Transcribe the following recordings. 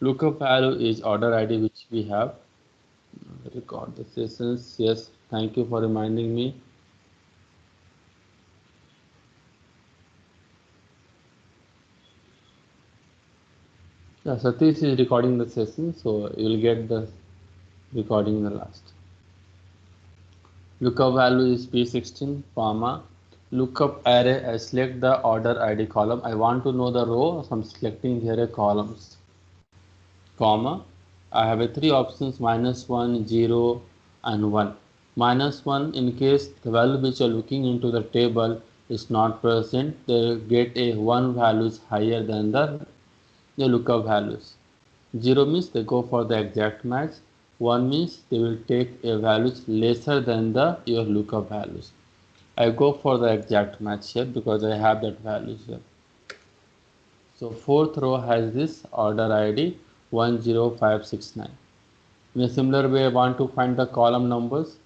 Lookup value is order ID which we have. Record the sessions. Yes, thank you for reminding me. Yeah, Satish is recording the session, so you will get the recording in the last. Lookup value is P16, comma. Lookup array, I select the order ID column. I want to know the row, so I'm selecting here a columns, comma. I have a three options -1, 0, and 1. -1 in case the value which you are looking into the table is not present, they get a 1 values higher than the lookup values. 0 means they go for the exact match. 1 means they will take a values lesser than the your lookup values. I go for the exact match here because I have that values here. So fourth row has this order ID 10569. In a similar way, I want to find the column numbers.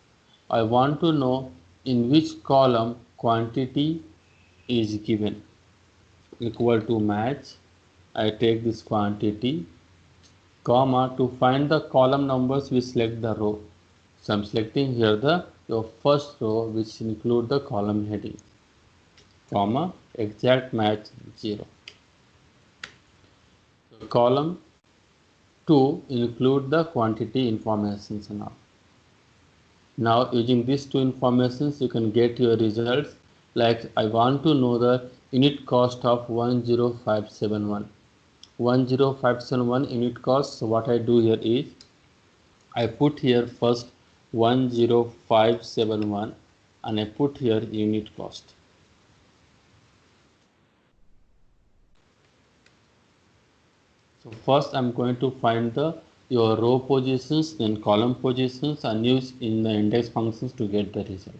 I want to know in which column quantity is given. Equal to match. I take this quantity, comma, to find the column numbers we select the row. So I'm selecting here the your first row which include the column heading, comma, exact match 0. So column 2 include the quantity informations and all. Now using these two informations you can get your results. Like I want to know the unit cost of 10571. 10571 unit cost. So what I do here is I put here first 10571 and I put here unit cost. So first I'm going to find the your row positions, then column positions, and use in the index functions to get the result.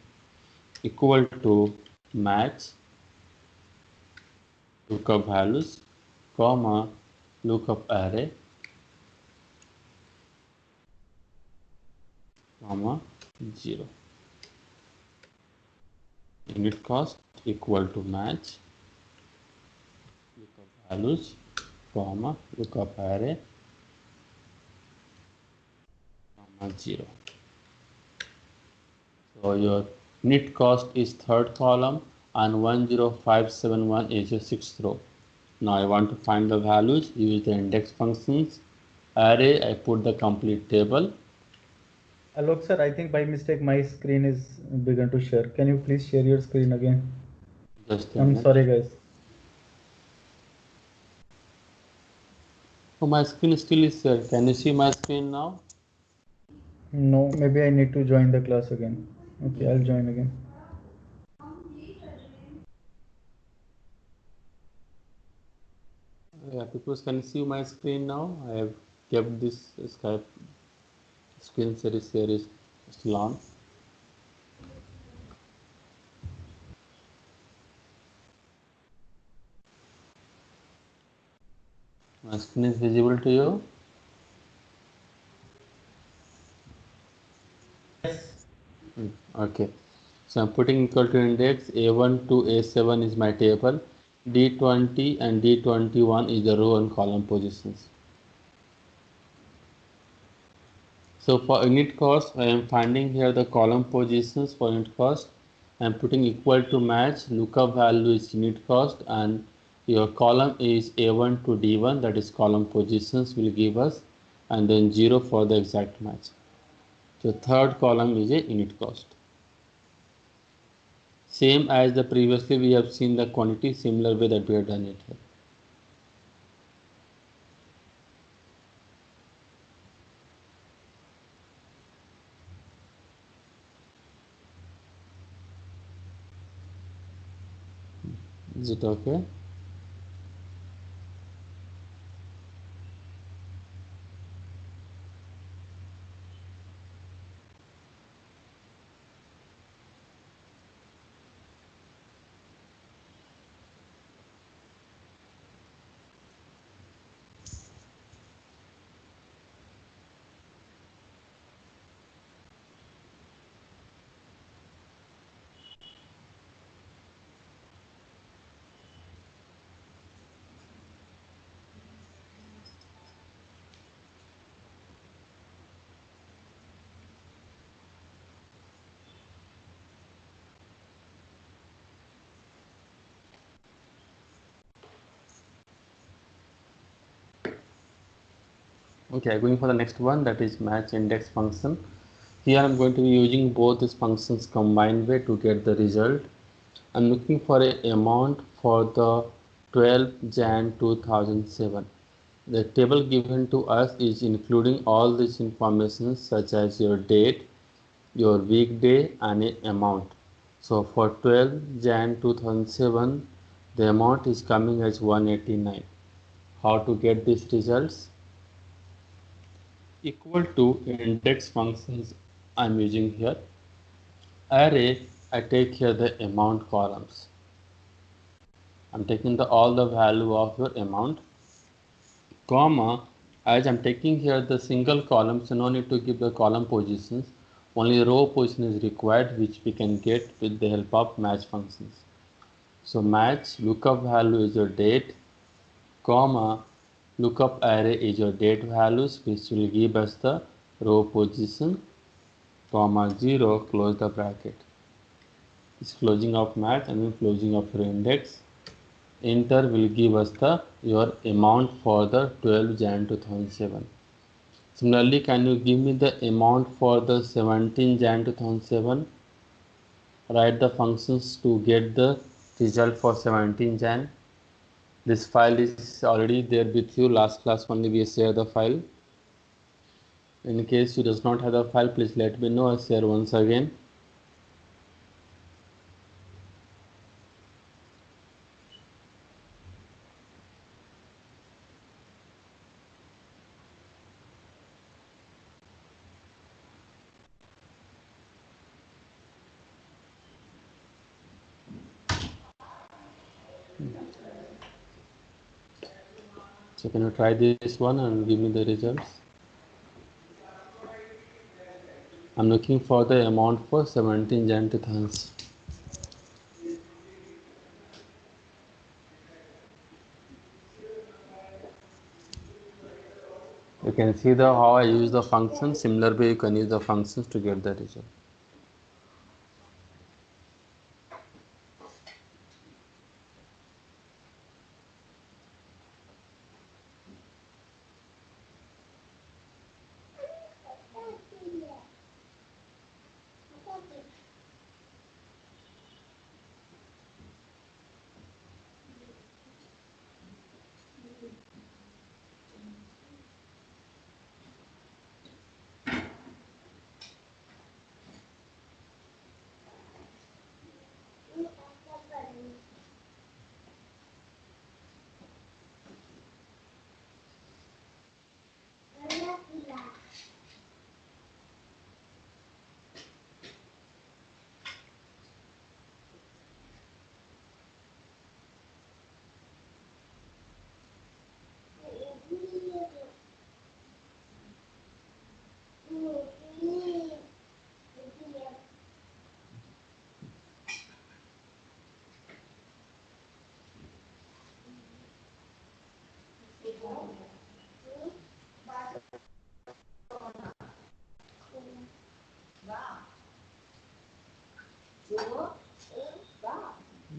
Equal to match lookup values, comma, lookup array, comma, 0. Unit cost equal to match lookup values, comma, lookup array, comma, 0. So your unit cost is third column and 10571 is your sixth row. Now I want to find the values, use the index functions. Array, I put the complete table. Alok sir, I think by mistake my screen is begun to share. Can you please share your screen again? Just a I'm minute. sorry guys. So my screen still is there. Can you see my screen now? No, maybe I need to join the class again. Okay, I'll join again. Yeah, people can see my screen now. I have kept this Skype screen series still on. My screen is visible to you. Yes. Okay. So I'm putting equal to index A1 to A7 is my table. D20 and D21 is the row and column positions. So for unit cost, I am finding here the column positions for unit cost. I am putting equal to match, lookup value is unit cost, and your column is A1 to D1, that is column positions will give us, and then 0 for the exact match. So third column is a unit cost. Same as the previously we have seen the quantity, similar way that we have done it here. Is it okay? Okay, going for the next one, that is match index function. Here I'm going to be using both these functions combined way to get the result. I'm looking for a amount for the 12 Jan 2007. The table given to us is including all this information such as your date, your weekday and a amount. So for 12 Jan 2007, the amount is coming as 189. How to get these results? Equal to index functions I'm using here. Array, I take here the amount columns. I'm taking all the value of your amount, comma, as I'm taking here the single column, so no need to give the column positions. Only row position is required, which we can get with the help of match functions. So match lookup value is your date, comma, lookup array is your date values, which will give us the row position, comma 0, close the bracket. It's closing of match and then closing of your index. Enter will give us the your amount for the 12 Jan 2007. Similarly, can you give me the amount for the 17 Jan 2007? Write the functions to get the result for 17 Jan. This file is already there with you. Last class only we share the file. In case you does not have the file, please let me know. I'll share once again. So can you try this one and give me the results? I'm looking for the amount for 17 Jan 2000. You can see the how I use the function. Similar way you can use the functions to get the result.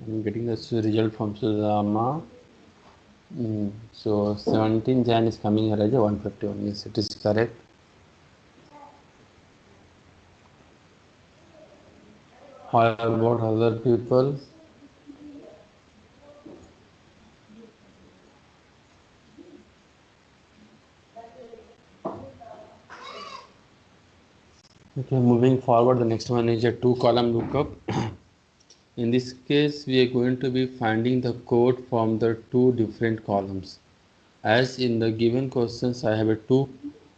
I'm getting the result from Sudama. So 17 Jan is coming here as a 151. Yes, it is correct. How about other people? Okay, moving forward, the next one is a two-column lookup. In this case, we are going to be finding the code from the two different columns. As in the given questions, I have a two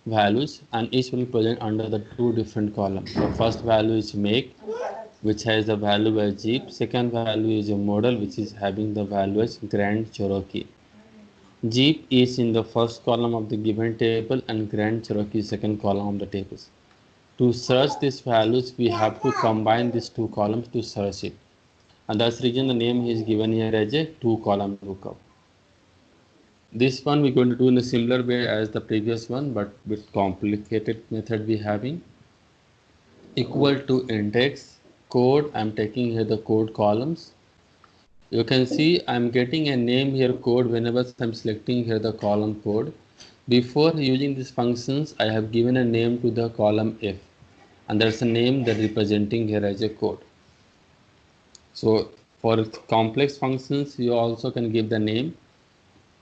values and each will be present under the two different columns. The first value is make, which has the value as Jeep. Second value is a model, which is having the value as Grand Cherokee. Jeep is in the first column of the given table and Grand Cherokee is second column of the tables. To search these values, we have to combine these two columns to search it. And that's the reason the name is given here as a two-column lookup. This one we're going to do in a similar way as the previous one, but with complicated method we having. Equal to index code. I'm taking here the code columns. You can see I'm getting a name here code whenever I'm selecting here the column code. Before using these functions, I have given a name to the column F, and that's a name that representing here as a code. So for complex functions, you also can give the name.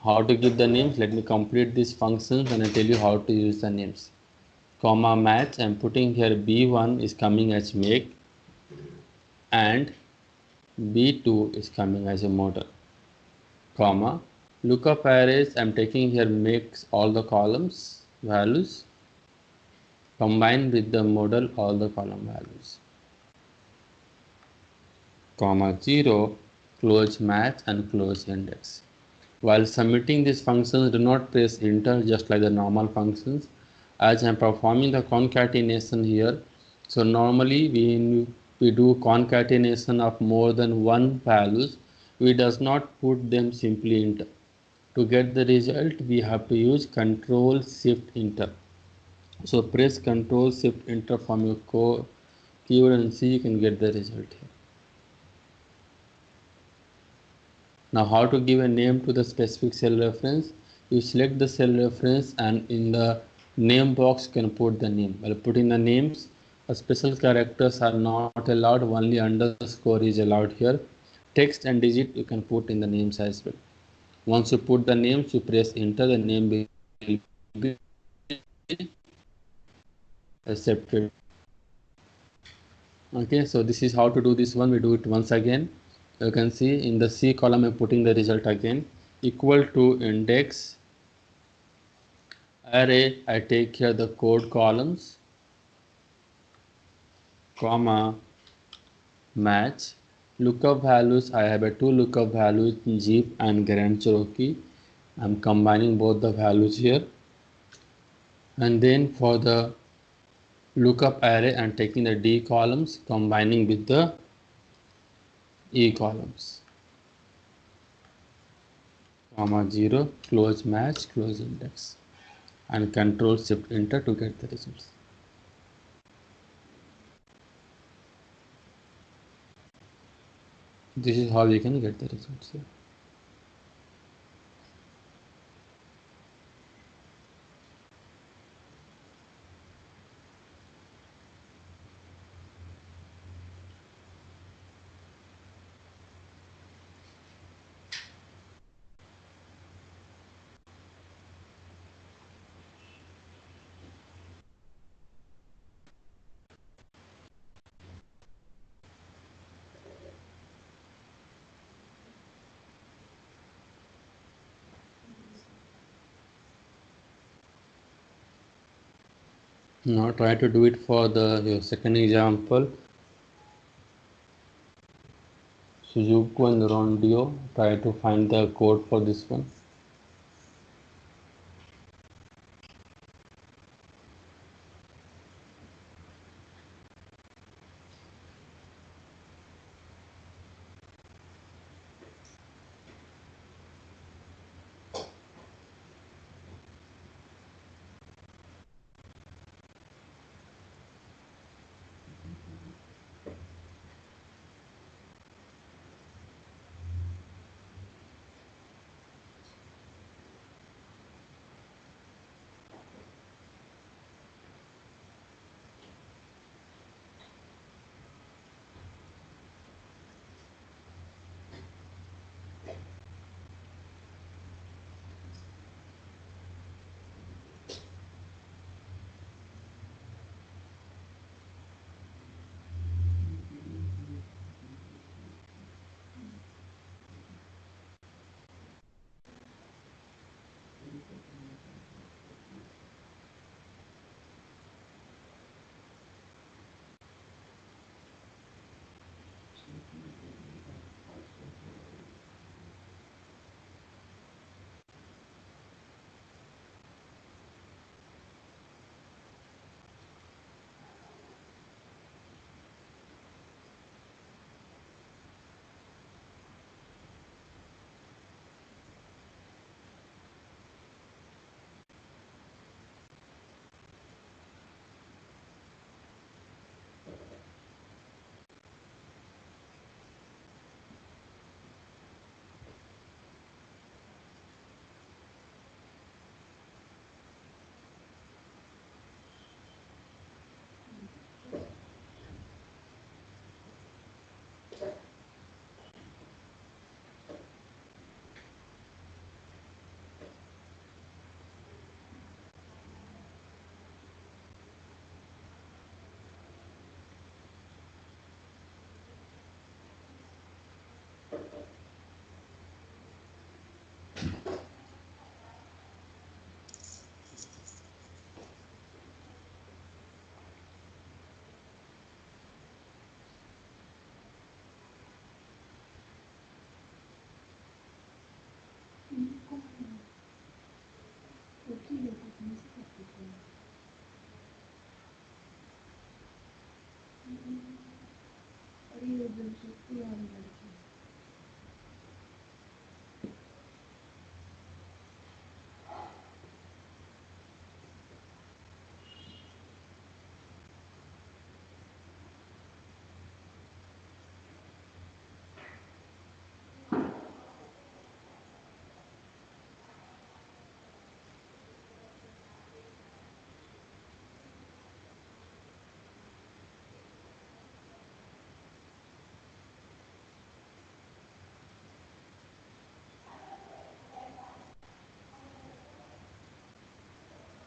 How to give the names? Let me complete these functions and I tell you how to use the names. Comma match, I'm putting here B1 is coming as make and B2 is coming as a model. Comma lookup arrays, I'm taking here makes all the columns values combined with the model all the column values. Comma 0 close match and close index. While submitting these functions, do not press enter just like the normal functions, as I am performing the concatenation here. So normally when we do concatenation of more than one values, we does not put them simply enter. To get the result, we have to use Control Shift Enter. So press Control Shift Enter from your keyboard and see you can get the result here. Now how to give a name to the specific cell reference? You select the cell reference and in the name box you can put the name. While putting the names, special characters are not allowed, only underscore is allowed here. Text and digit you can put in the names as well. Once you put the names, you press enter, the name will be accepted. Okay, so this is how to do this one. We do it once again. You can see in the C column I'm putting the result again, equal to index array. I take here the code columns, comma match lookup values. I have a two lookup values, Jeep and Grand Cherokee. I'm combining both the values here, and then for the lookup array I'm taking the D columns combining with the E columns, comma 0 close match close index, and Control Shift Enter to get the results. This is how you can get the results here. Now try to do it for your second example. Suzuki and Rondio. Try to find the code for this one.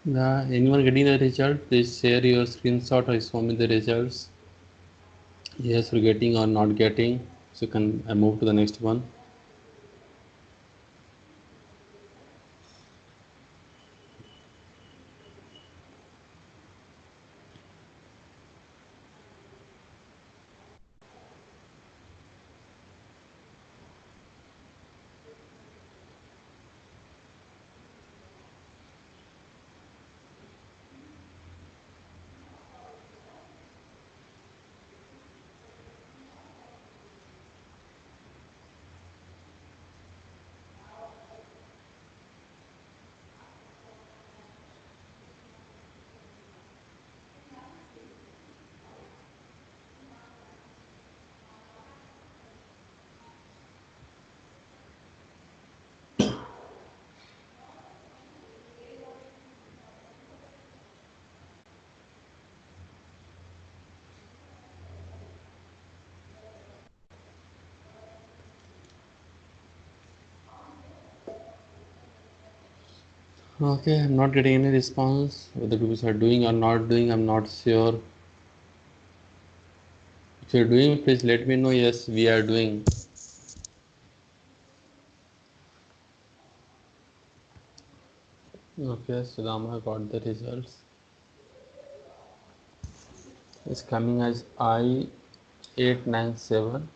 Anyone getting the result? Please share your screenshot or show me the results. Yes, we're getting or not getting. So you can move to the next one. Okay, I'm not getting any response. Whether people are doing or not doing, I'm not sure. If you're doing, please let me know. Yes, we are doing. Okay, Sudama got the results. It's coming as I897.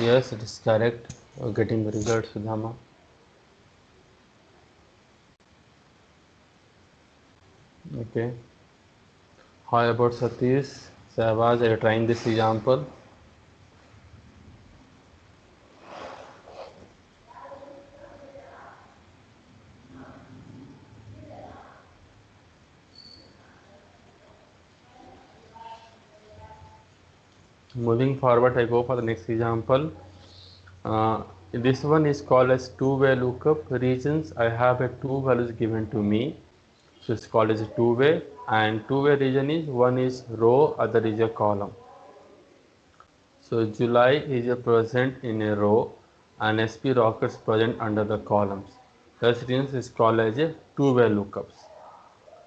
Yes, it is correct. Getting the result, Sudama. Okay. How about Satish? Sahbaz, are you trying this example? Moving forward, I go for the next example. This one is called as two-way lookup regions. I have a two values given to me. So it's called as a two-way, and two-way region is one is row, other is a column. So July is a present in a row and SP rockets present under the columns. Thus regions is called as a two-way lookups.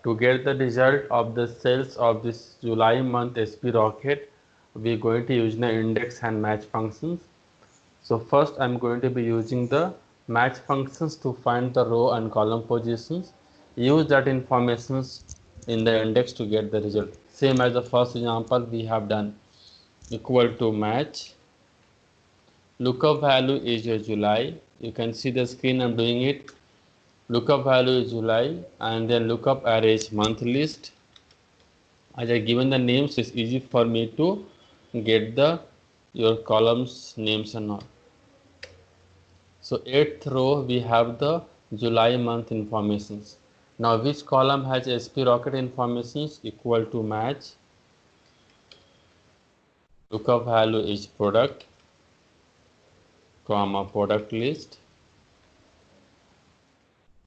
To get the result of the sales of this July month SP rocket, we are going to use the index and match functions. So first I am going to be using the match functions to find the row and column positions. Use that informations in the index to get the result. Same as the first example we have done. Equal to match. Lookup value is your July. You can see the screen, I am doing it. Lookup value is July, and then lookup array is month list. As I given the names, it's easy for me to get the your columns names and all. So 8th row we have the July month informations. Now which column has SP rocket informations? Equal to match. Lookup value is product, comma product list,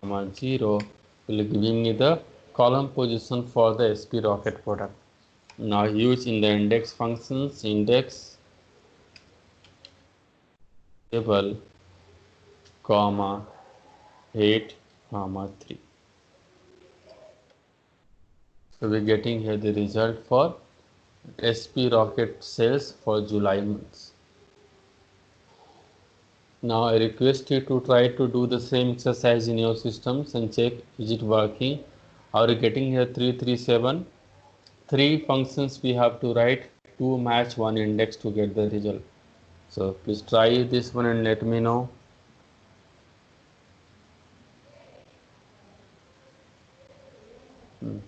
comma 0 will giving me the column position for the SP rocket product. Now use in the index functions, index table, comma 8, comma 3. So we're getting here the result for SP rocket sales for July months. Now I request you to try to do the same exercise in your systems and check is it working. Are you getting here 337? Three functions we have to write, two match, one index to get the result. So please try this one and let me know.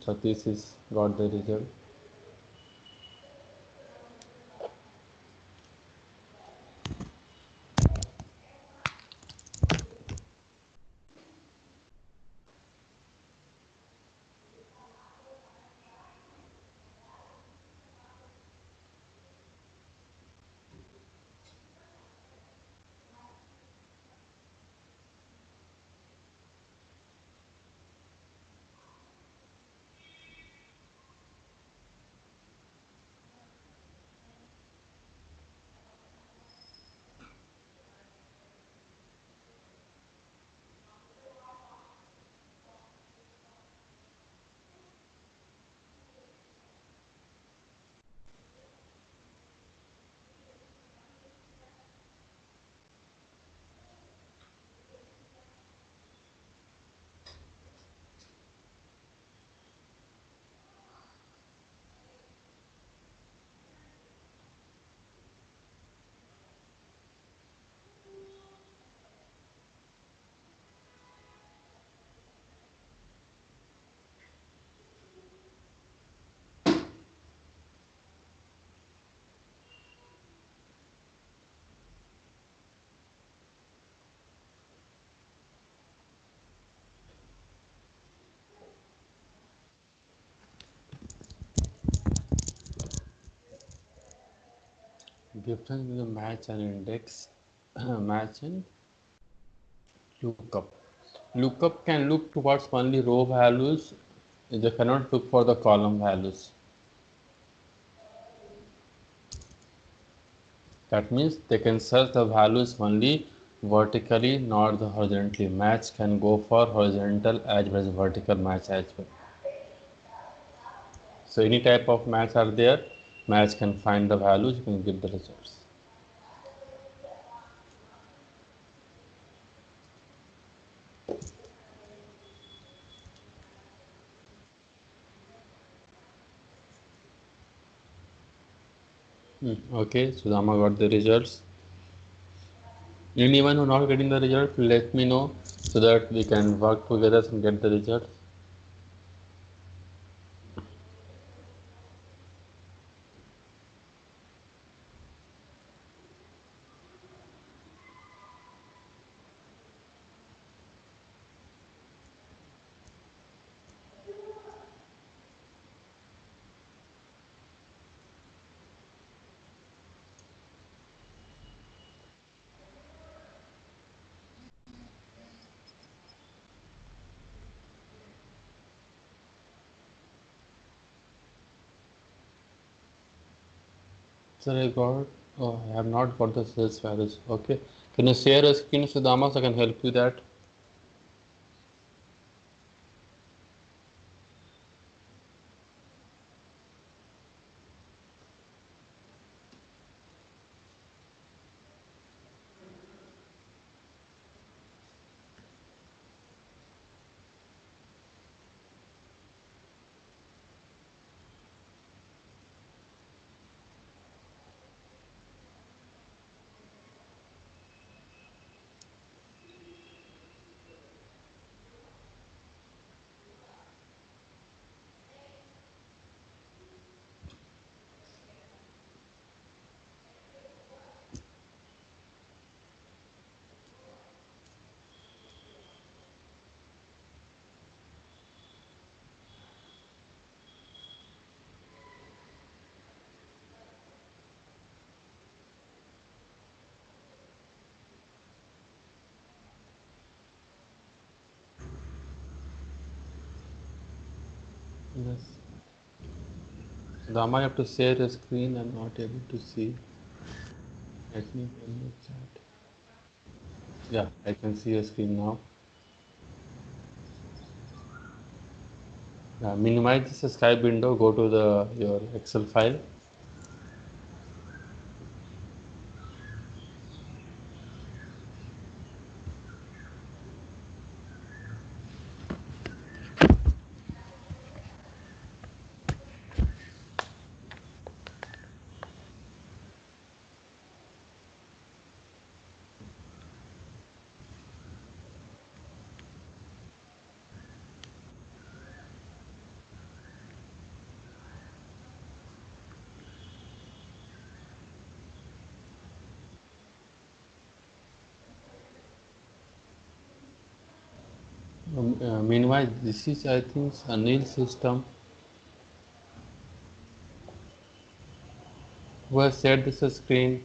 So this is got the result. Difference between the match and index. Match and lookup. Lookup can look towards only row values. They cannot look for the column values. That means they can search the values only vertically, not the horizontally. Match can go for horizontal as well as vertical match as well. So any type of match are there, match can find the values, you can get the results. Okay, Sudama got the results. Anyone who not getting the result, let me know so that we can work together and get the results. Sir, I have not got the sales values. Okay, can you share a screen, Sudama, so I can help you that? Yes. Sudama, you have to share the screen. I'm not able to see. Let me in the chat. Yeah, I can see your screen now. Minimize this Skype window. Go to your Excel file. Meanwhile, this is, I think, Anil system. Who has shared this screen?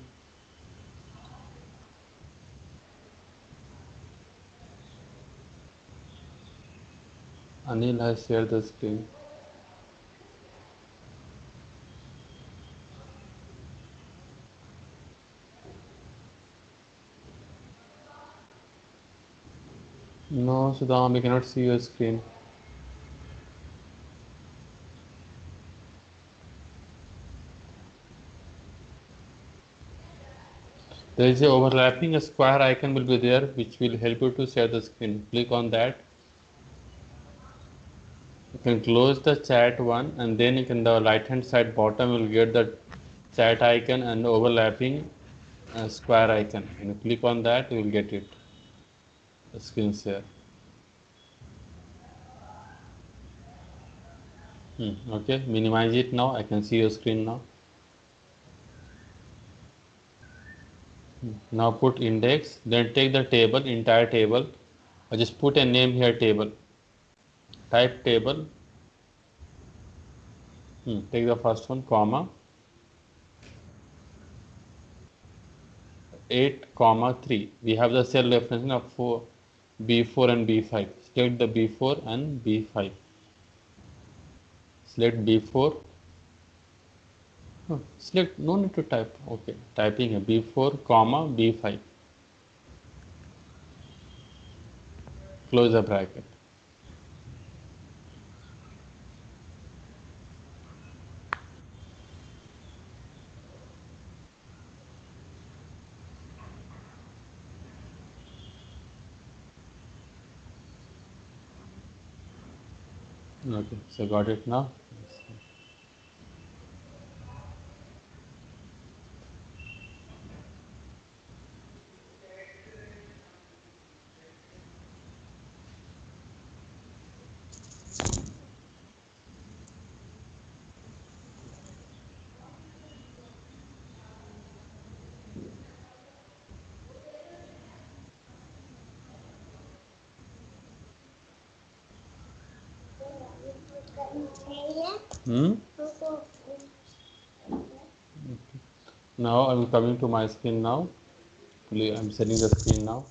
Anil has shared the screen. No, Sudham, we cannot see your screen. There is a overlapping a square icon will be there, which will help you to share the screen. Click on that. You can close the chat one, and then you can the right hand side bottom will get the chat icon and overlapping square icon. When you click on that, you will get it. The screen share. Okay, minimize it now. I can see your screen now. Now put index, then take the table, entire table. I just put a name here, table. Type table. Take the first one, comma. 8, 3. We have the cell reference of B4 and B5. Select the B4 and B5. Select B4. Select, no need to type. Okay, typing a B4, B5. Close the bracket. Okay, so got it now. Hmm? Now I'm coming to my screen now. I'm setting the screen now.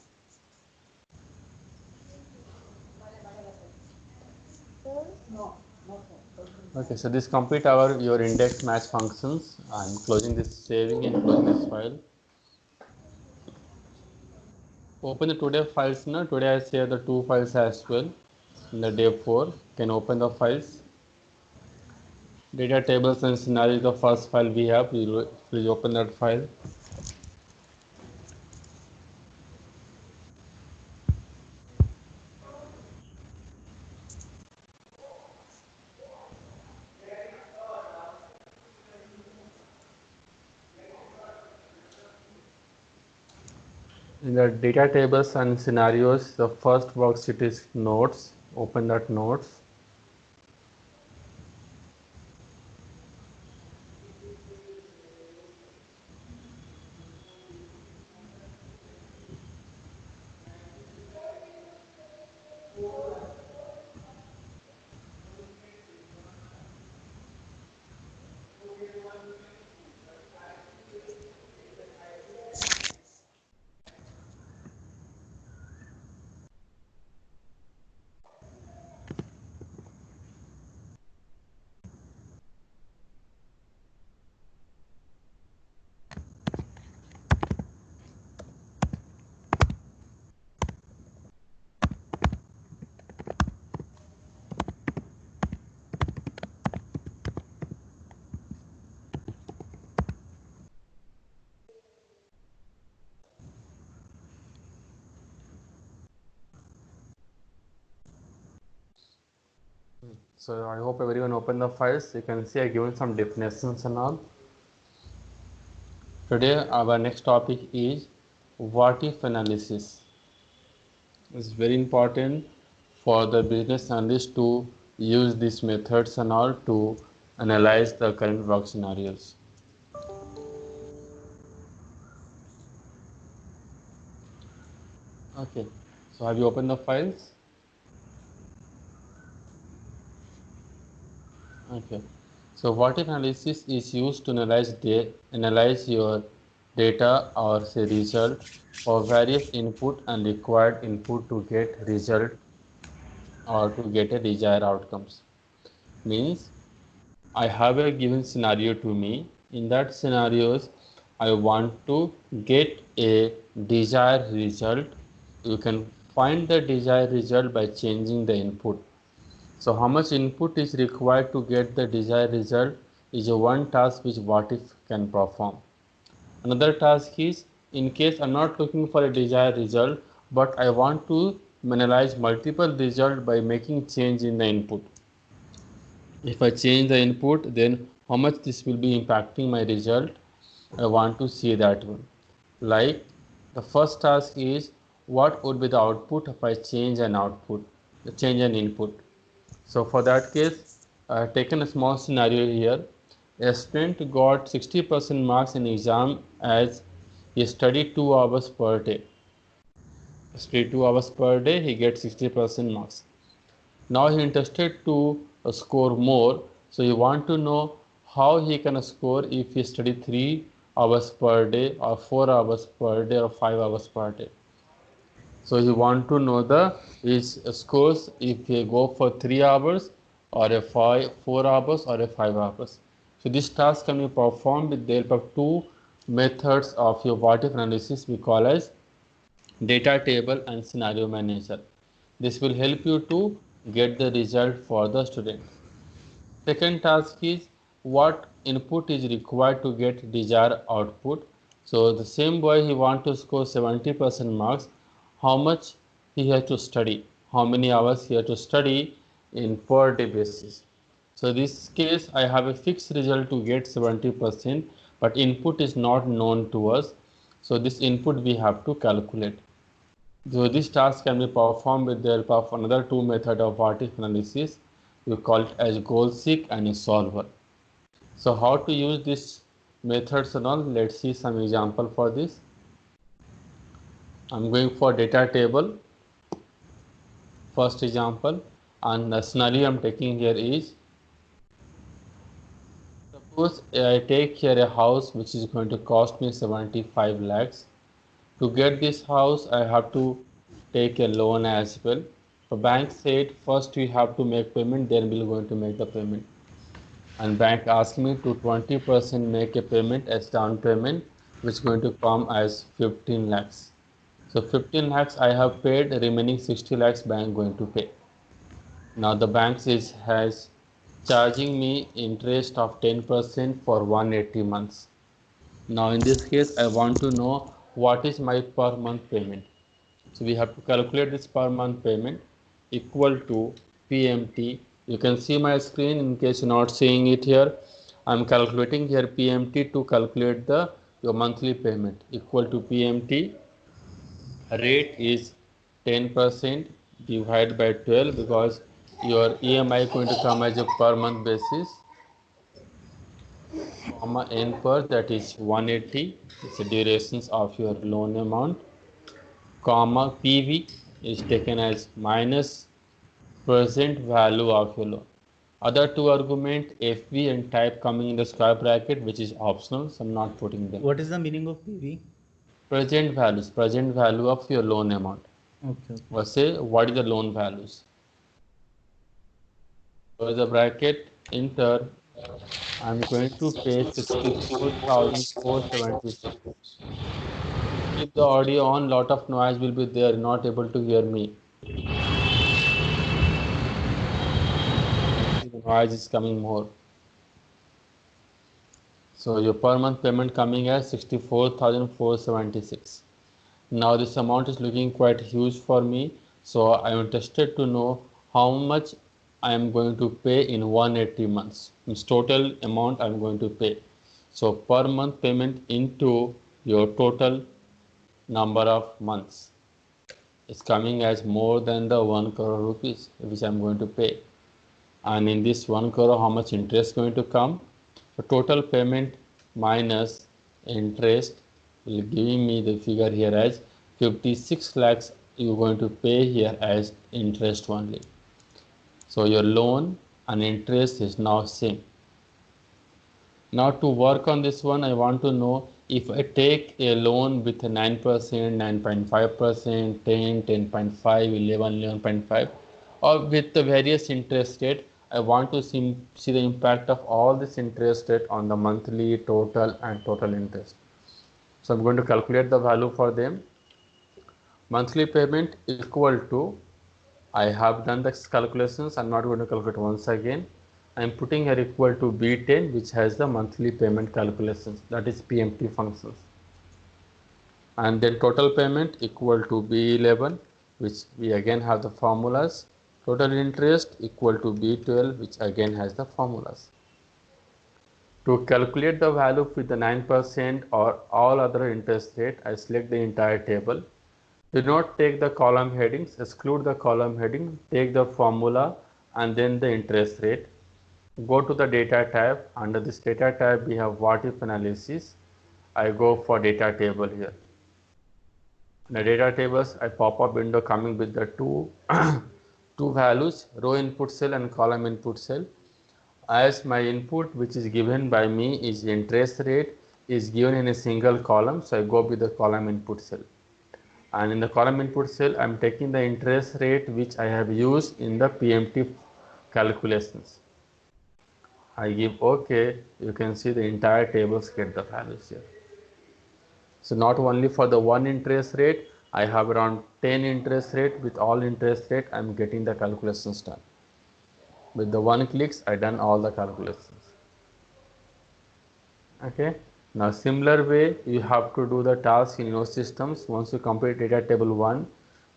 Okay, so this complete your index match functions. I'm closing this, saving and closing this file. Open the today files now. Today I save the 2 files as well. In the day 4, can open the files. Data tables and scenario is the first file we have. Please open that file. In the data tables and scenarios, the first worksheet is notes. Open that notes. So I hope everyone opened the files. You can see I given some definitions and all. Today our next topic is what if analysis. It's very important for the business analyst to use these methods and all to analyze the current work scenarios. Okay, so have you opened the files? Okay, so what if analysis is used to analyze your data or say result for various input and required input to get result or to get a desired outcomes. Means I have a given scenario to me. In that scenarios, I want to get a desired result. You can find the desired result by changing the input. So how much input is required to get the desired result is a one task which what if can perform. Another task is in case I'm not looking for a desired result, but I want to analyze multiple results by making change in the input. If I change the input, then how much this will be impacting my result, I want to see that one. Like the first task is what would be the output if I change an output, change an input. So for that case, I have taken a small scenario here. A student got 60% marks in exam as he studied 2 hours per day. Study 2 hours per day, he gets 60% marks. Now he interested to score more, so you want to know how he can score if he study 3 hours per day or 4 hours per day or 5 hours per day. So you want to know the his scores if you go for 3 hours or a 4 hours or a 5 hours. So this task can be performed with the help of two methods of your what if analysis we call as data table and scenario manager. This will help you to get the result for the student. Second task is what input is required to get desired output. So the same boy he want to score 70% marks, how much he has to study, how many hours he has to study in per day basis. So this case I have a fixed result to get 70%, but input is not known to us. So this input we have to calculate. So this task can be performed with the help of another two method of what if analysis. We call it as goal seek and a solver. So how to use this methods and all, let's see some example for this. I'm going for data table, first example, and the scenario I'm taking here is, suppose I take here a house which is going to cost me 75 lakhs. To get this house, I have to take a loan as well. So bank said first you have to make payment, then we're going to make the payment. And bank asked me to 20% make a payment as down payment, which is going to come as 15 lakhs. So 15 lakhs I have paid, remaining 60 lakhs bank going to pay. Now the bank has charging me interest of 10% for 180 months. Now in this case, I want to know what is my per month payment. So we have to calculate this per month payment equal to PMT. You can see my screen in case you're not seeing it here. I'm calculating here PMT to calculate your monthly payment equal to PMT. Rate is 10% divided by 12 because your EMI is going to come as a per month basis, comma n per, that is 180. It's the durations of your loan amount, comma PV is taken as minus present value of your loan. Other two argument FV and type coming in the square bracket, which is optional, so I'm not putting them. What is the meaning of PV? Present values, present value of your loan amount. Okay. Or say what is the loan values. So the bracket enter, I'm going to pay 64,476. Keep the audio on, lot of noise will be there, not able to hear me. The noise is coming more. So your per month payment coming as 64,476. Now this amount is looking quite huge for me. So I am interested to know how much I am going to pay in 180 months. Means total amount I am going to pay. So per month payment into your total number of months is coming as more than the 1 crore rupees which I am going to pay. And in this 1 crore, how much interest is going to come? So total payment minus interest will give me the figure here as 56 lakhs you're going to pay here as interest only. So your loan and interest is now same. Now to work on this one, I want to know if I take a loan with 9%, 9.5%, 10, 10.5, 11, 11.5, or with the various interest rate, I want to see the impact of all this interest rate on the monthly total and total interest. So I'm going to calculate the value for them. Monthly payment equal to, I have done the calculations, I'm not going to calculate once again. I'm putting here equal to B10, which has the monthly payment calculations, that is PMT functions. And then total payment equal to B11, which we again have the formulas. Total interest equal to B12, which again has the formulas. To calculate the value with the 9% or all other interest rate, I select the entire table. Do not take the column headings, exclude the column heading, take the formula and then the interest rate. Go to the data tab. Under this data tab, we have what if analysis. I go for data table here. In the data tables, I pop up window coming with the two values, row input cell and column input cell. As my input which is given by me is interest rate, is given in a single column, so I go with the column input cell. And in the column input cell, I'm taking the interest rate which I have used in the PMT calculations. I give OK, you can see the entire tables get the values here. So not only for the one interest rate, I have around 10 interest rate. With all interest rate, I'm getting the calculations done. With the one clicks, I done all the calculations. Okay. Now similar way, you have to do the task in your systems. Once you complete data table 1,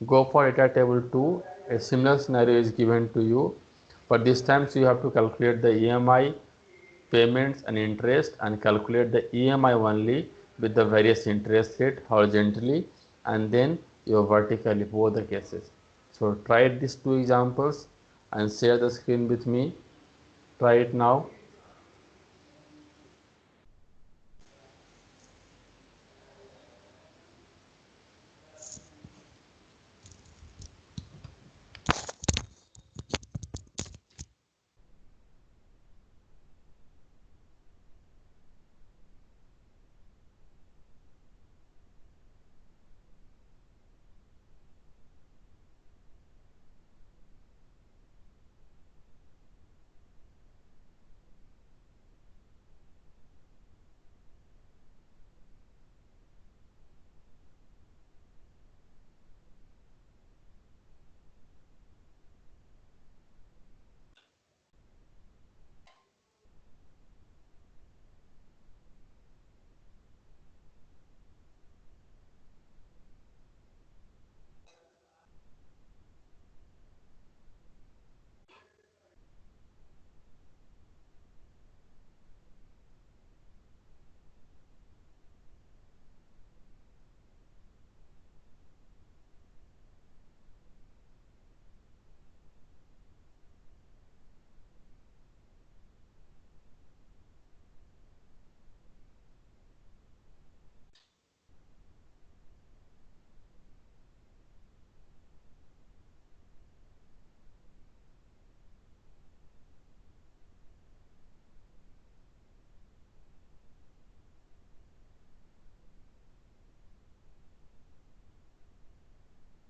go for data table 2. A similar scenario is given to you. But this time, so you have to calculate the EMI, payments and interest, and calculate the EMI only with the various interest rate horizontally and then your vertically, both the cases. So try these two examples and share the screen with me. Try it now.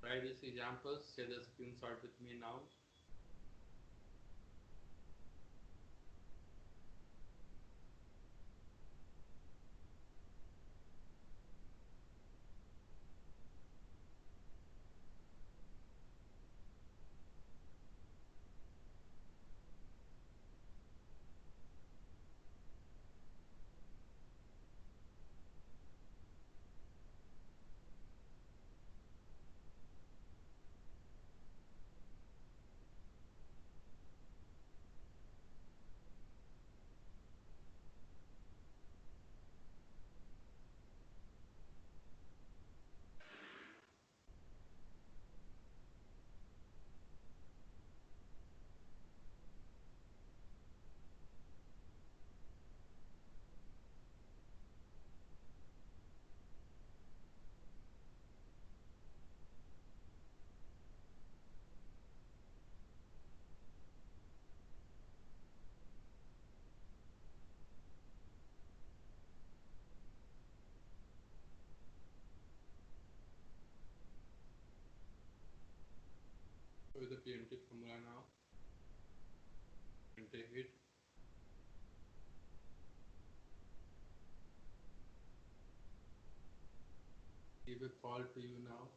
Try these examples, share the screenshot with me now. With the PMT formula now, and take it. Give a call to you now.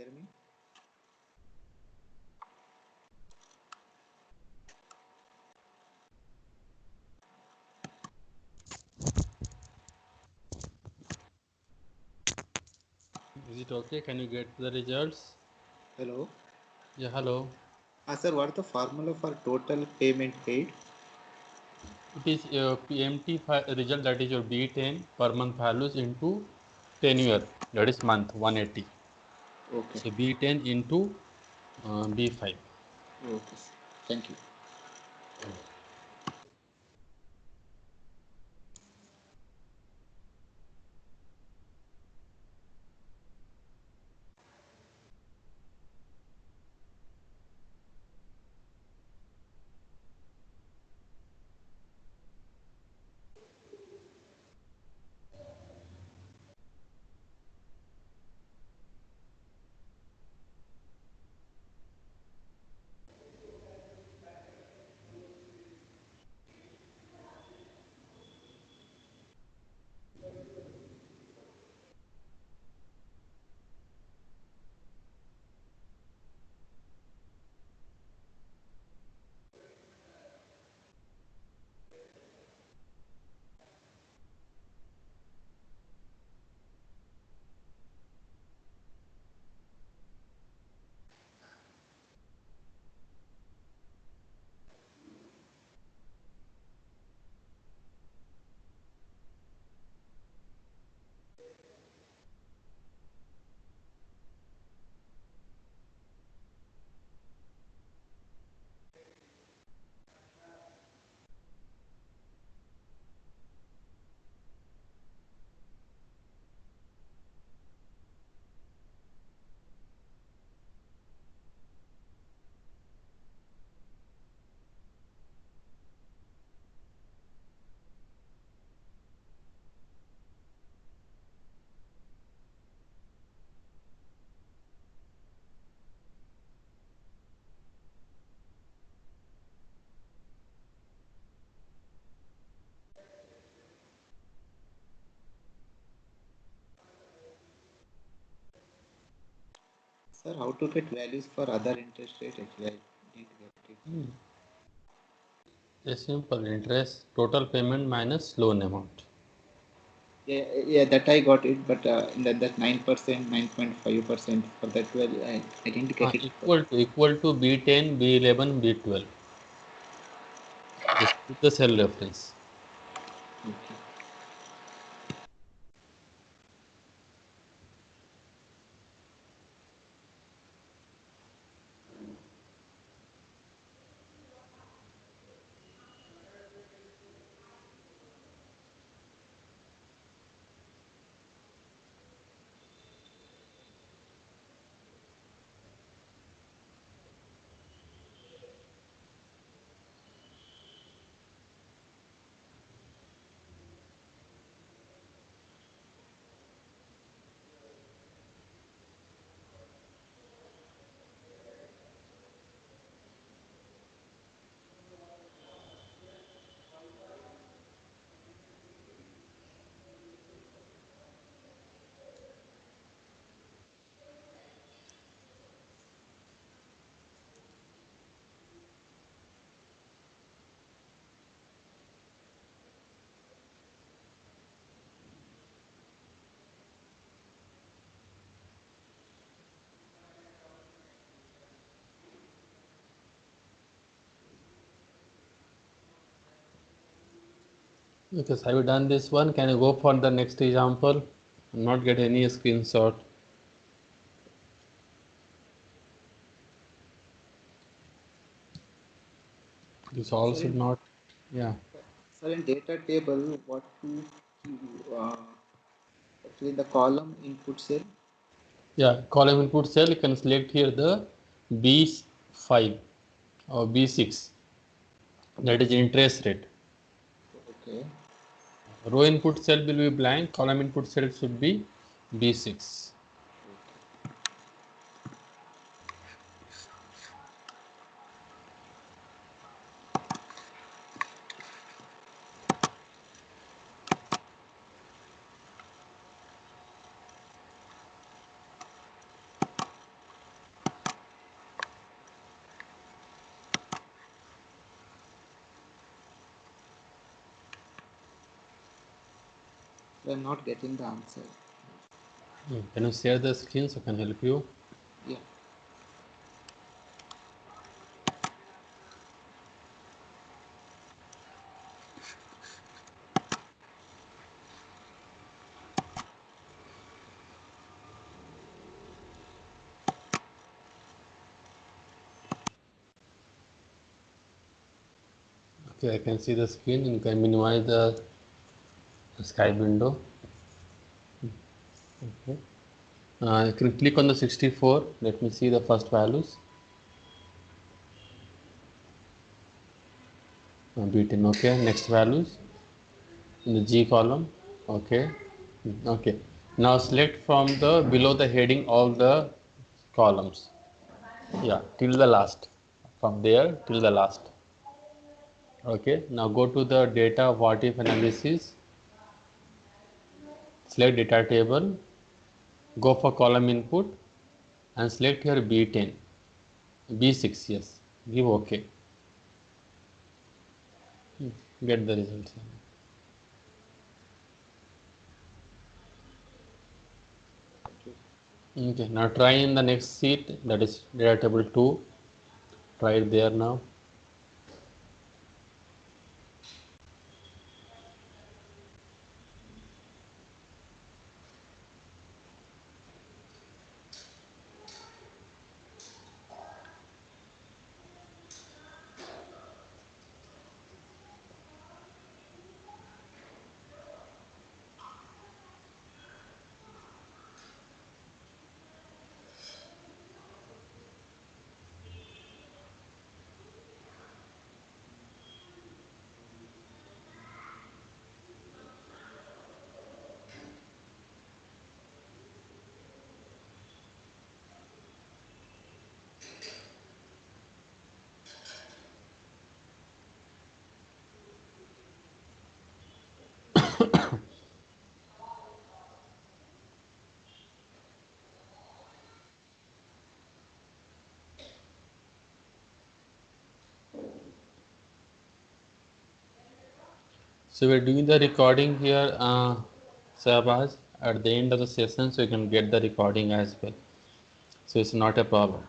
hear me? Is it okay? Can you get the results? Hello. Yeah, hello. Sir, what is the formula for total payment paid? It is PMT result, that is your B10 per month values into 10 year, that is month 180. Okay. So B10 into B5. Okay. Thank you. Sir, how to get values for other interest rate? Actually, I didn't get it. A simple interest, total payment minus loan amount. Yeah, that I got it, but that 9%, 9.5% for that, well, I didn't get it. Equal to B10, B11, B12. This is the cell reference. Okay. Because have you done this one? Can you go for the next example? Not get any screenshot. This all Sir, should not. Yeah. in data table, what to actually the column input cell? Yeah. Column input cell, you can select here the B5 or B6. That is interest rate. Okay. Row input cell will be blank. Column input cell should be B6. We are not getting the answer. Can you share the screen so I can help you? Yeah. Okay, I can see the screen. You can minimize the Skype window. Okay. You can click on the 64. Let me see the first values. Beaten. Okay. Next values in the G column. Okay. Okay. Now select from the below the heading all the columns. Yeah, till the last. From there till the last. Okay. Now go to the data what if analysis. Select data table. Go for column input and select here B10. B6, yes. Give OK. Get the results. Okay, now try in the next sheet, that is data table 2. Try it there now. So we're doing the recording here, Sahbaz, at the end of the session, so you can get the recording as well. So it's not a problem.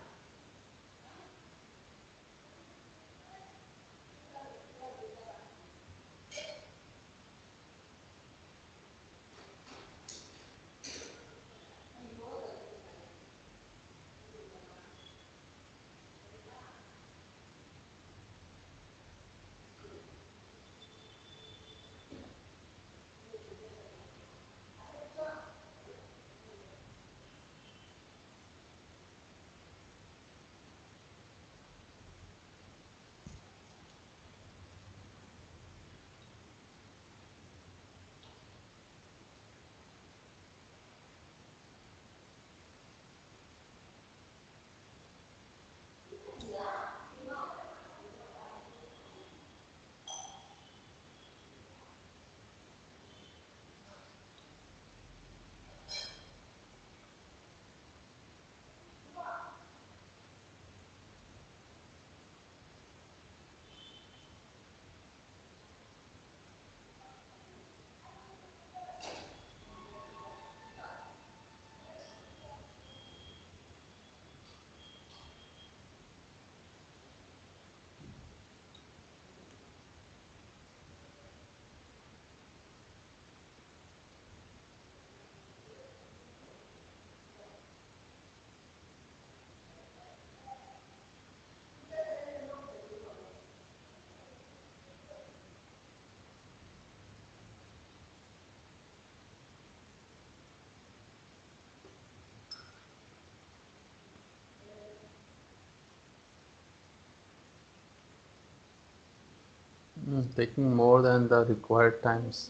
Taking more than the required times.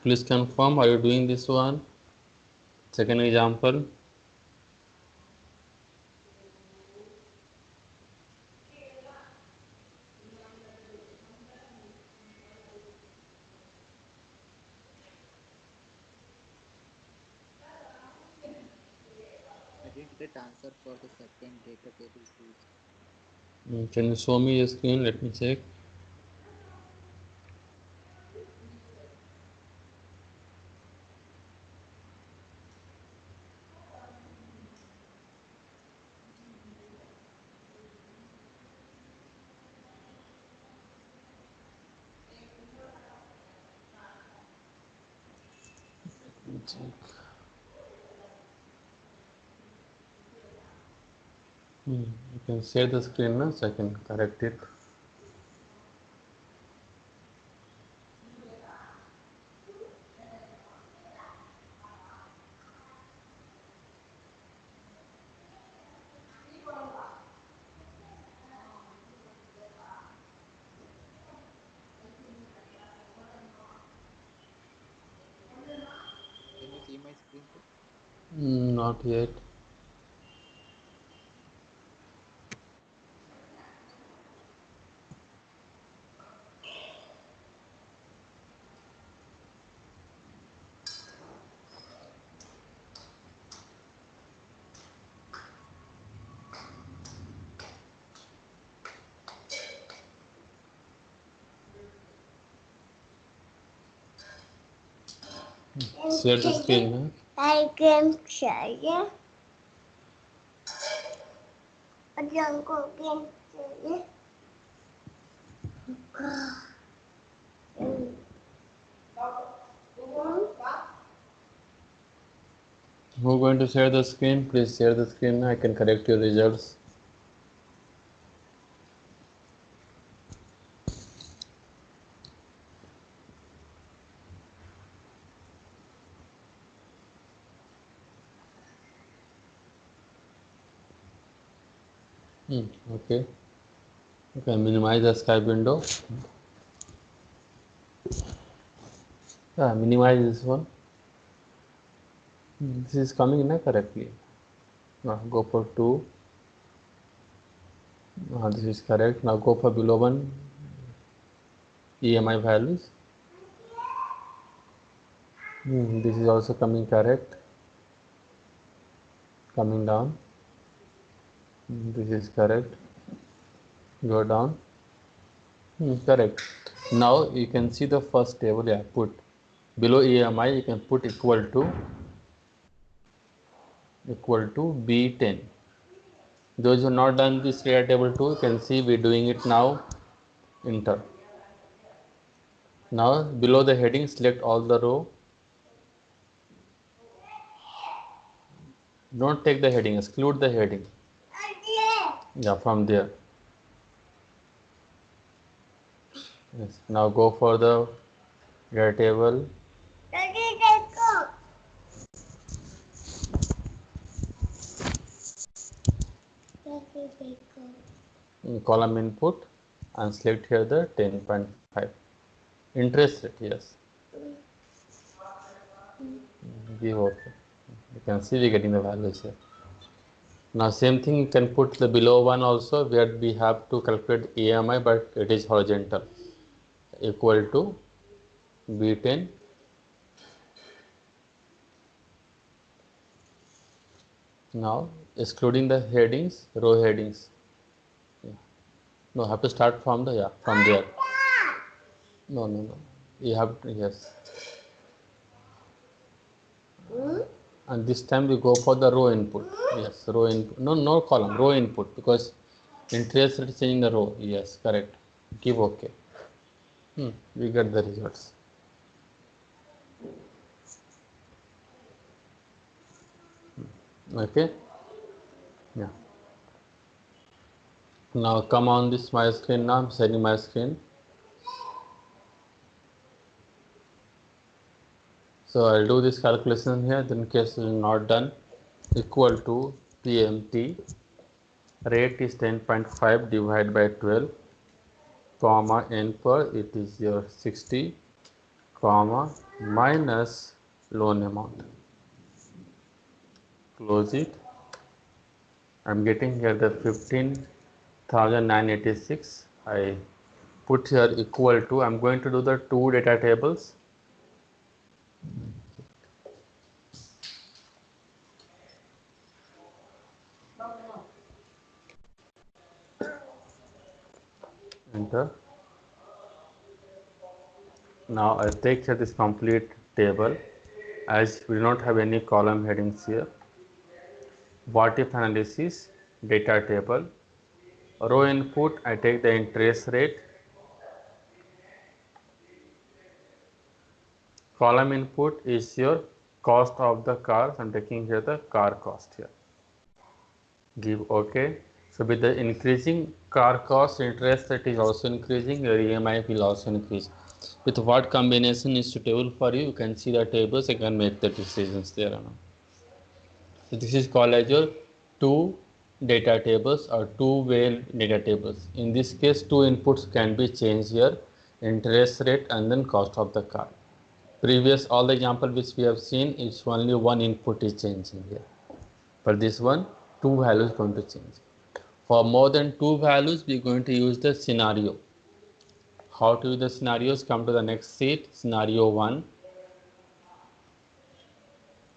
Please confirm, are you doing this one? Second example. I didn't get answer for the second data table tools. Can you show me your screen? Let me check. You can share the screen now, so I can correct it. Can you see my screen, sir? Not yet. Share the screen now. I can share it. Jungle can share it. Who going to share the screen? Please share the screen now. I can correct your results. Okay. Okay, minimize the Skype window. Yeah, minimize this one. This is coming in correctly. Now go for 2. This is correct. Now go for below 1 EMI values. This is also coming correct. Coming down. This is correct. Go down. Correct. Now you can see the first table. Yeah, put below EMI. You can put equal to B10. Those who have not done this data table too, you can see we're doing it now. Enter. Now below the heading, select all the row. Don't take the heading, exclude the heading. Yeah, from there. Yes. Now go for the data table. Column input and select here the 10.5. Interest rate, yes. Give okay. You can see we're getting the values here. Now same thing you can put the below one also, where we have to calculate EMI, but it is horizontal. Equal to B10. Now excluding the headings, row headings. Yeah. No, have to start from the from there. No. You have to, yes. And this time we go for the row input. Yes, row input. No column, row input, because interest rate is changing the row. Yes, correct. Give OK. We get the results. Okay. Yeah. Now come on this my screen. Now I'm sharing my screen. So I'll do this calculation here. Then in case it is not done, equal to PMT. Rate is 10.5 divided by 12, comma n per it is your 60, comma, minus loan amount. Close it. I'm getting here the 15,986. I put here equal to, I'm going to do the two data tables. Enter. Now I take here this complete table, as we do not have any column headings here. What if analysis, data table, row input, I take the interest rate, column input is your cost of the car, so I'm taking here the car cost here. Give OK. So with the increasing car cost, interest rate is also increasing, your EMI will also increase. With what combination is suitable for you, you can see the tables, you can make the decisions there. So this is called as your two data tables or two-way data tables. In this case, two inputs can be changed here, interest rate and then cost of the car. Previous all the example which we have seen, it's only one input is changing here. For this one, two values going to change. For more than two values, we are going to use the scenario. How to use the scenarios? Come to the next sheet, scenario 1.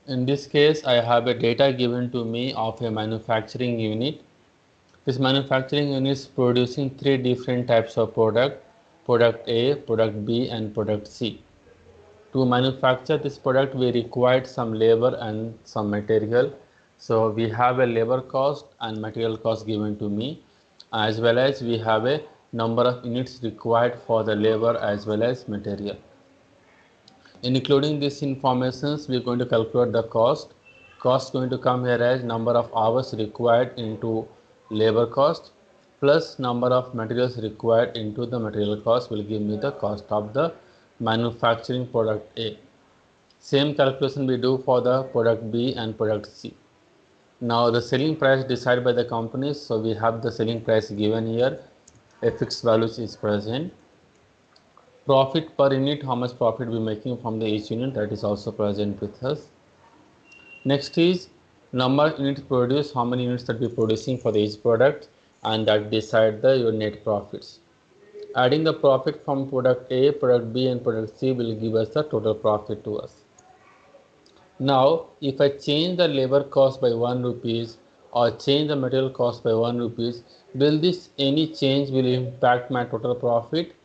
In this case, I have a data given to me of a manufacturing unit. This manufacturing unit is producing three different types of product A, product B and product C. To manufacture this product, we required some labor and some material. So we have a labor cost and material cost given to me, as well as we have a number of units required for the labor as well as material. Including this information, we are going to calculate the cost. Cost going to come here as number of hours required into labor cost plus number of materials required into the material cost will give me the cost of the manufacturing product A. Same calculation we do for the product B and product C. Now the selling price decided by the companies, so we have the selling price given here, a fixed value is present. Profit per unit, how much profit we are making from the each unit, that is also present with us. Next is number of units produced, how many units that we are producing for each product, and that decide your net profits. Adding the profit from product A, product B and product C will give us the total profit to us. Now, if I change the labor cost by 1 rupees or change the material cost by 1 rupees, will this any change will impact my total profit?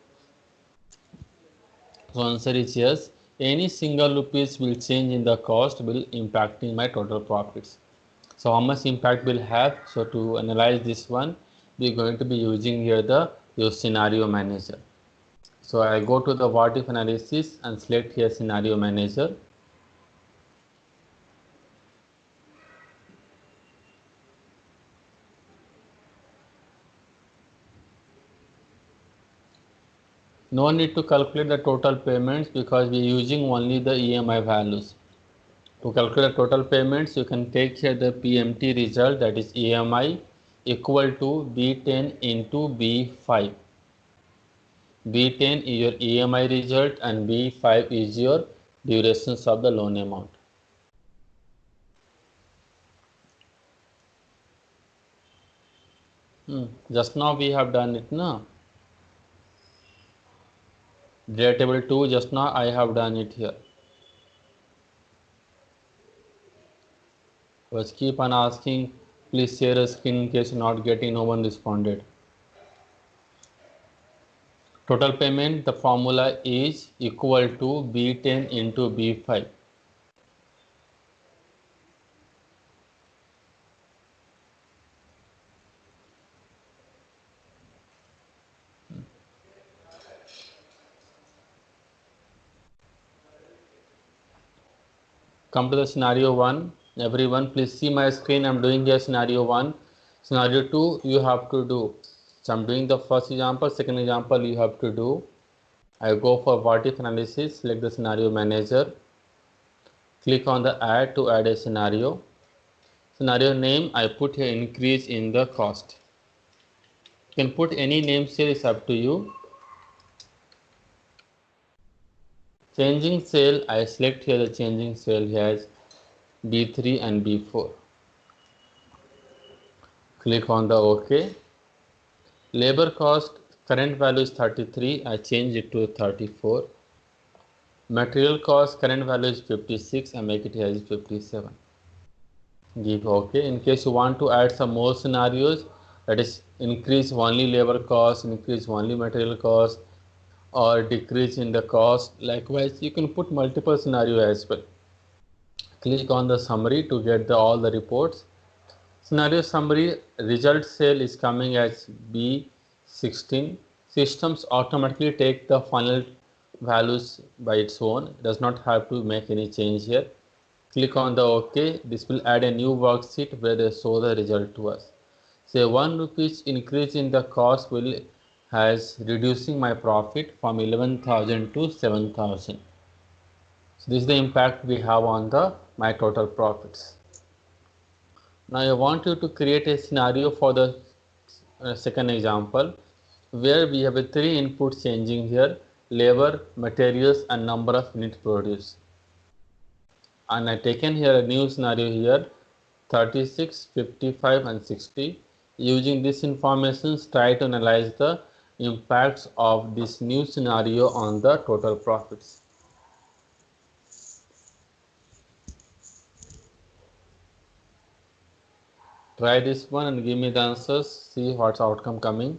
So answer is yes. Any single rupees will change in the cost will impacting my total profits. So how much impact will have? So to analyze this one, we are going to be using here your scenario manager. So I go to the what if analysis and select here scenario manager. No need to calculate the total payments because we are using only the EMI values. To calculate the total payments, you can take here the PMT result, that is EMI equal to B10 into B5. B10 is your EMI result and B5 is your durations of the loan amount. Just now we have done it now. Data table 2, just now I have done it here. Was keep on asking, please share a screen in case you're not getting, no one responded. Total payment, the formula is equal to B10 into B5. Come to the scenario 1. Everyone please see my screen. I'm doing here scenario 1. Scenario 2 you have to do. So I'm doing the first example, second example you have to do. I go for what if analysis, select the scenario manager. Click on the add to add a scenario. Scenario name I put here increase in the cost. You can put any names here, it's up to you. Changing cell, I select here the changing cell as B3 and B4. Click on the OK. Labor cost, current value is 33, I change it to 34. Material cost, current value is 56, I make it as 57. Give OK. In case you want to add some more scenarios, that is increase only labor cost, increase only material cost, or decrease in the cost, likewise you can put multiple scenario as well. Click on the summary to get all the reports. Scenario summary, result cell is coming as B16. Systems automatically take the final values by its own, it does not have to make any change here. Click on the OK. This will add a new worksheet where they show the result to us. Say 1 rupees increase in the cost will has reducing my profit from 11,000 to 7,000. So this is the impact we have on the my total profits. Now I want you to create a scenario for the second example where we have a 3 inputs changing here: labor, materials, and number of units produced. And I taken here a new scenario here 36, 55, and 60. Using this information, try to analyze the impacts of this new scenario on the total profits. Try this one and give me the answers, see what's outcome coming.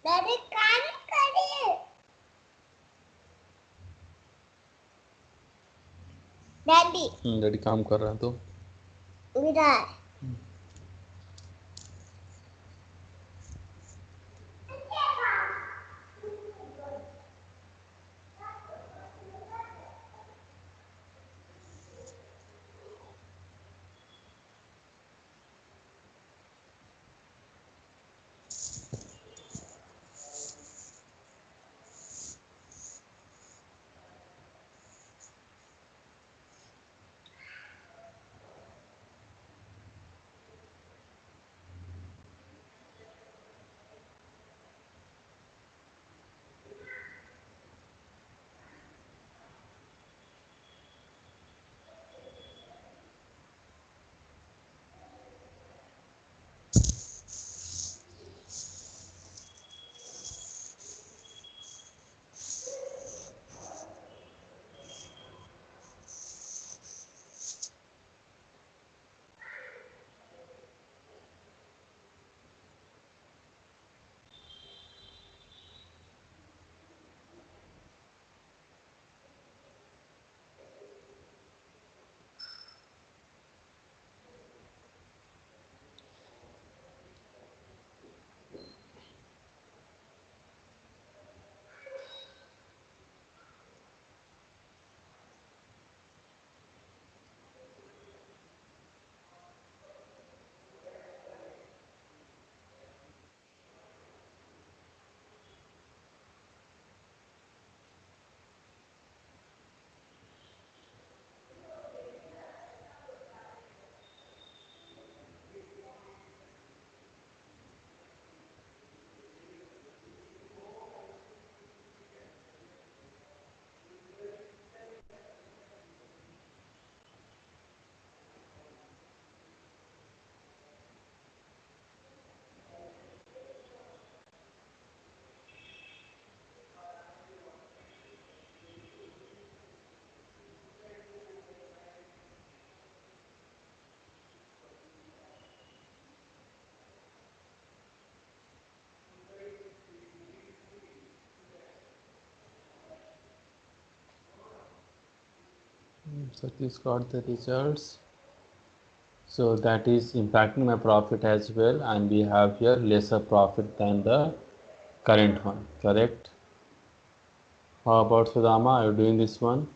Daddy, काम करिए. Daddy, daddy काम कर रहा है तो Virat. Satish got the results. So that is impacting my profit as well, and we have here lesser profit than the current one, correct? How about Sudama? Are you doing this one?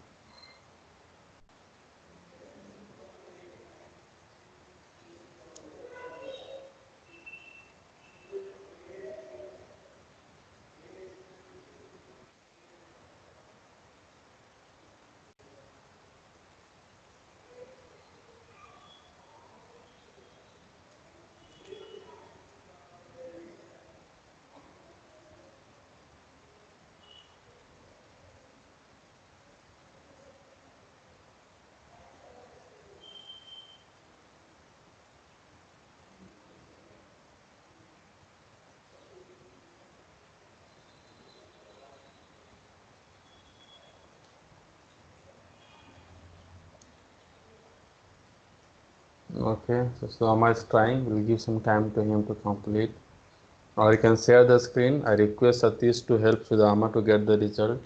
Okay, so Sudama is trying. We'll give some time to him to complete. Or you can share the screen. I request Satish to help Sudama to get the result.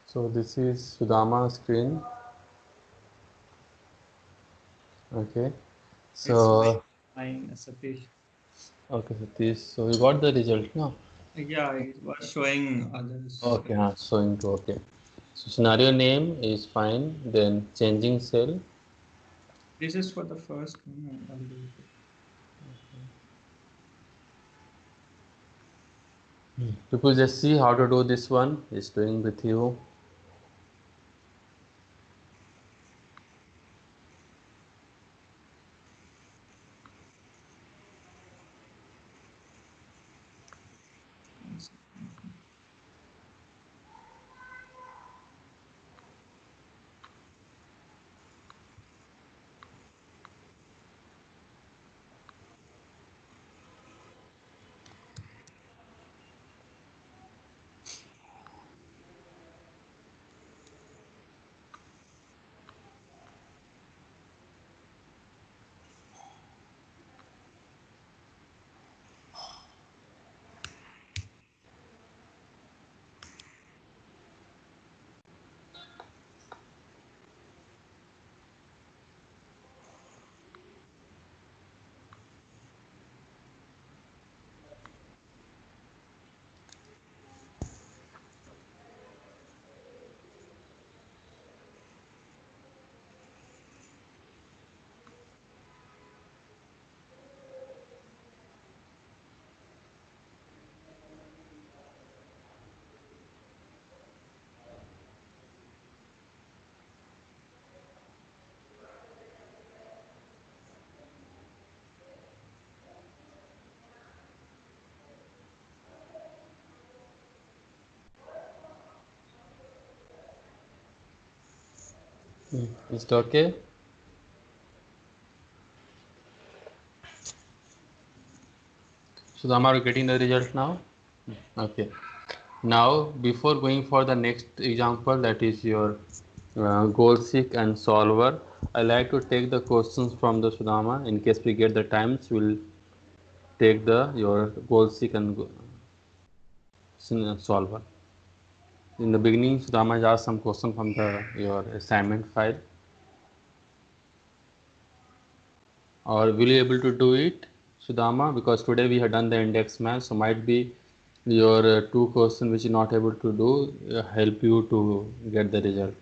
So this is Sudama's screen. Okay. So Mine, Satish. okay, Satish. So you got the result now. Yeah, it was showing others. Okay, showing to okay. So scenario name is fine. Then changing cell. This is for the first one. I'll do it. People just see how to do this one. Is doing with you. One second. Is it okay? So are you getting the result now? Okay. Now, before going for the next example, that is your goal seek and solver, I like to take the questions from the Sudama. In case we get the times, we'll take the your goal seek and solver. In the beginning, Sudama has asked some question from your assignment file. Or will you able to do it, Sudama? Because today we have done the index math, so might be your two questions which you not able to do help you to get the result.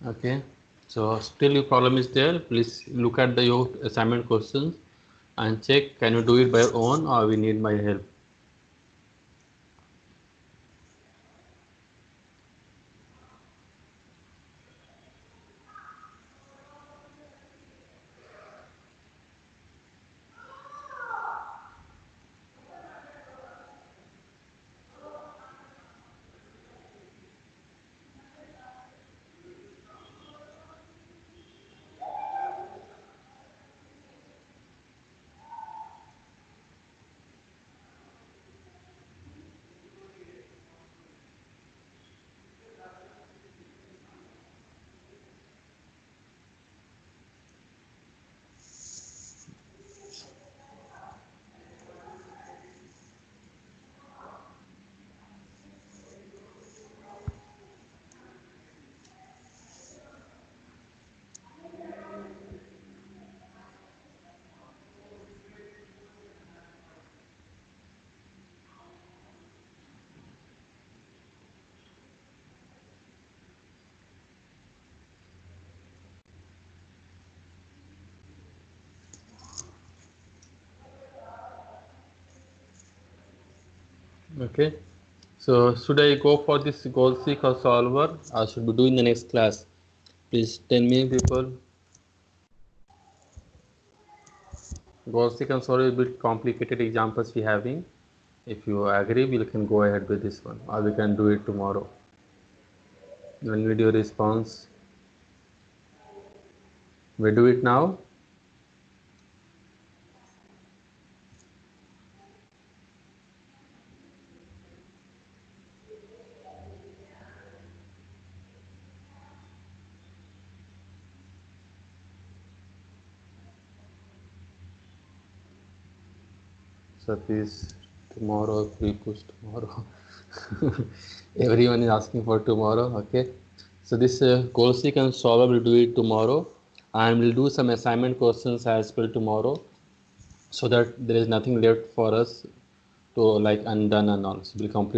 Okay, so still your problem is there. Please look at your assignment questions and check can you do it by your own or we need my help. Okay, so should I go for this goal seek or solver or should we do in the next class? Please tell me people. Goal seek and solver is a bit complicated examples we having. If you agree, we can go ahead with this one or we can do it tomorrow. When we do response, we do it now. Satish, tomorrow, pre-push tomorrow. Everyone is asking for tomorrow. Okay, so this goal seek and solver will do it tomorrow, and we'll do some assignment questions as well tomorrow, so that there is nothing left for us to like undone and all. So we'll complete